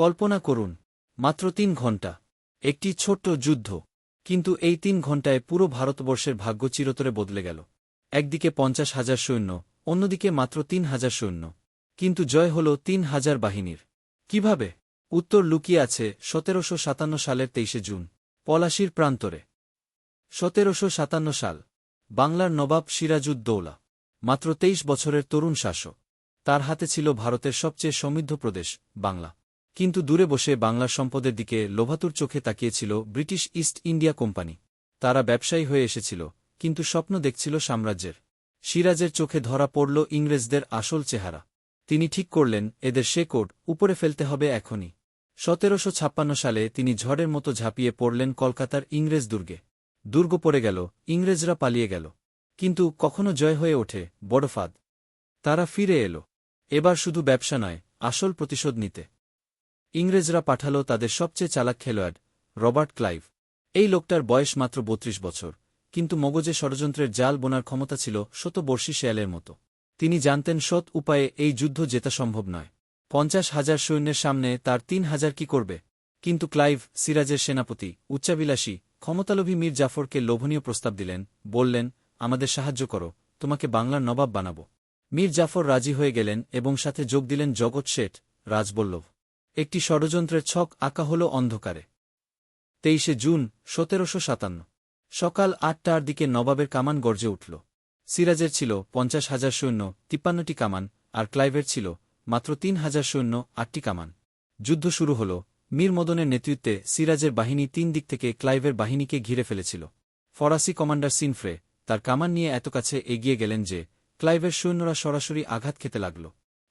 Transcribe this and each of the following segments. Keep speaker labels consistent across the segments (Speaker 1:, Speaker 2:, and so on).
Speaker 1: কল্পনা করুন, মাত্র ৩ ঘণ্টা, একটি ছোট্ট যুদ্ধ, কিন্তু এই ৩ ঘণ্টায় পুরো ভারতবর্ষের ভাগ্য চিরতরে বদলে গেল। একদিকে ৫০,০০০ সৈন্য, অন্যদিকে মাত্র ৩,০০০ সৈন্য, কিন্তু জয় হল ৩,০০০ বাহিনীর। কিভাবে? উত্তর লুকিয়ে আছে ১৭৫৭ সালের ২৩ জুন, পলাশীর প্রান্তরে। ১৭৫৭ সাল, বাংলার নবাব সিরাজউদ্দৌলা, মাত্র ২৩ বছরের তরুণ শাসক। তার হাতে ছিল ভারতের সবচেয়ে সমৃদ্ধ প্রদেশ, বাংলা। কিন্তু দূরে বসে বাংলার সম্পদের দিকে লোভাতুর চোখে তাকিয়েছিল ব্রিটিশ ইস্ট ইন্ডিয়া কোম্পানি। তারা ব্যবসায়ী হয়ে এসেছিল, কিন্তু স্বপ্ন দেখছিল সাম্রাজ্যের। সিরাজের চোখে ধরা পড়ল ইংরেজদের আসল চেহারা। তিনি ঠিক করলেন, এদের শেকড় উপরে ফেলতে হবে এখনই। ১৭৫৬ সালে তিনি ঝড়ের মতো ঝাঁপিয়ে পড়লেন কলকাতার ইংরেজ দুর্গে। দুর্গ পড়ে গেল, ইংরেজরা পালিয়ে গেল। কিন্তু কখনো জয় হয়ে ওঠে বড় ফাঁদ। তারা ফিরে এল, এবার শুধু ব্যবসা নয়, আসল প্রতিশোধ নিতে। ইংরেজরা পাঠাল তাদের সবচেয়ে চালাক খেলোয়াড়, রবার্ট ক্লাইভ। এই লোকটার বয়স মাত্র ৩২ বছর, কিন্তু মগজে ষড়যন্ত্রের জাল বোনার ক্ষমতা ছিল শতবর্ষী শেয়ালের মতো। তিনি জানতেন সৎ উপায়ে এই যুদ্ধ জেতা সম্ভব নয়। ৫০,০০০ সৈন্যের সামনে তার ৩,০০০ কি করবে? কিন্তু ক্লাইভ, সিরাজের সেনাপতি, উচ্চাভিলাষী, ক্ষমতালোভী মীর জাফরকে লোভনীয় প্রস্তাব দিলেন। বললেন, আমাদের সাহায্য করো, তোমাকে বাংলার নবাব বানাব। মীর জাফর রাজি হয়ে গেলেন এবং সাথে যোগ দিলেন জগৎ শেঠ, রাজবল্লভ। একটি ষড়যন্ত্রের ছক আঁকা হল অন্ধকারে। ২৩ জুন ১৭৫৭, সকাল ৮টার দিকে নবাবের কামান গর্জে উঠল। সিরাজের ছিল ৫০,০০০ সৈন্য, ৫৩টি কামান, আর ক্লাইভের ছিল মাত্র ৩,০০০ সৈন্য, ৮টি কামান। যুদ্ধ শুরু হল। মীর মদনের নেতৃত্বে সিরাজের বাহিনী ৩ দিক থেকে ক্লাইভের বাহিনীকে ঘিরে ফেলেছিল। ফরাসি কমান্ডার সিনফ্রে তার কামান নিয়ে এত কাছে এগিয়ে গেলেন যে ক্লাইভের সৈন্যরা সরাসরি আঘাত খেতে লাগল।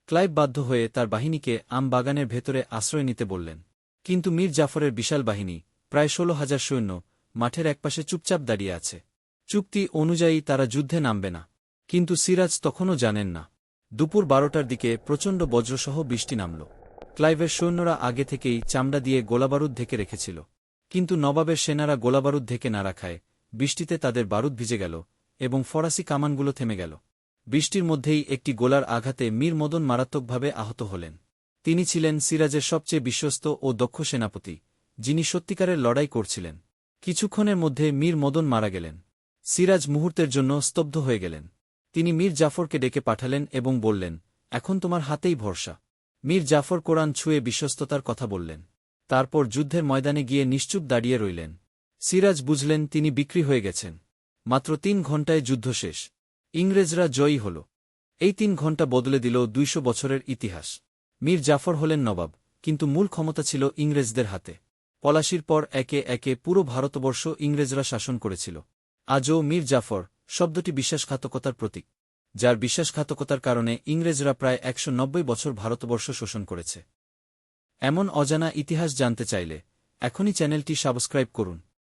Speaker 1: ক্লাইভ বাধ্য হয়ে তার বাহিনীকে আম বাগানের ভেতরে আশ্রয় নিতে বললেন। কিন্তু মীর জাফরের বিশাল বাহিনী, প্রায় ১৬,০০০ সৈন্য, মাঠের একপাশে চুপচাপ দাঁড়িয়ে আছে। চুক্তি অনুযায়ী তারা যুদ্ধে নামবে না। কিন্তু সিরাজ তখনও জানেন না। দুপুর ১২টার দিকে প্রচণ্ড বজ্রসহ বৃষ্টি নামল। ক্লাইভের সৈন্যরা আগে থেকেই চামড়া দিয়ে গোলাবারুদ ঢেকে রেখেছিল। কিন্তু নবাবের সেনারা গোলাবারুদ ঢেকে না রাখায় বৃষ্টিতে তাদের বারুদ ভিজে গেল এবং ফরাসি কামানগুলো থেমে গেল। বৃষ্টির মধ্যেই একটি গোলার আঘাতে মীর মদন মারাত্মকভাবে আহত হলেন। তিনি ছিলেন সিরাজের সবচেয়ে বিশ্বস্ত ও দক্ষ সেনাপতি, যিনি সত্যিকারের লড়াই করছিলেন। কিছুক্ষণের মধ্যে মীর মদন মারা গেলেন। সিরাজ মুহূর্তের জন্য স্তব্ধ হয়ে গেলেন। তিনি মীর জাফরকে ডেকে পাঠালেন এবং বললেন, এখন তোমার হাতেই ভরসা। মীর জাফর কোরআন ছুঁয়ে বিশ্বস্ততার কথা বললেন। তারপর যুদ্ধের ময়দানে গিয়ে নিশ্চুপ দাঁড়িয়ে রইলেন। সিরাজ বুঝলেন তিনি বিক্রি হয়ে গেছেন। মাত্র ৩ ঘণ্টায় যুদ্ধ শেষ। ইংরেজরা জয়ী হল। এই ৩ ঘণ্টা বদলে দিল ২০০ বছরের ইতিহাস। মীর জাফর হলেন নবাব, কিন্তু মূল ক্ষমতা ছিল ইংরেজদের হাতে। পলাশীর পর একে একে পুরো ভারতবর্ষ ইংরেজরা শাসন করেছিল। আজও মীর জাফর শব্দটি বিশ্বাসঘাতকতার প্রতীক, যার বিশ্বাসঘাতকতার কারণে ইংরেজরা প্রায় ১৯০ বছর ভারতবর্ষ শোষণ করেছে। এমন অজানা ইতিহাস জানতে চাইলে এখনই চ্যানেলটি সাবস্ক্রাইব করুন।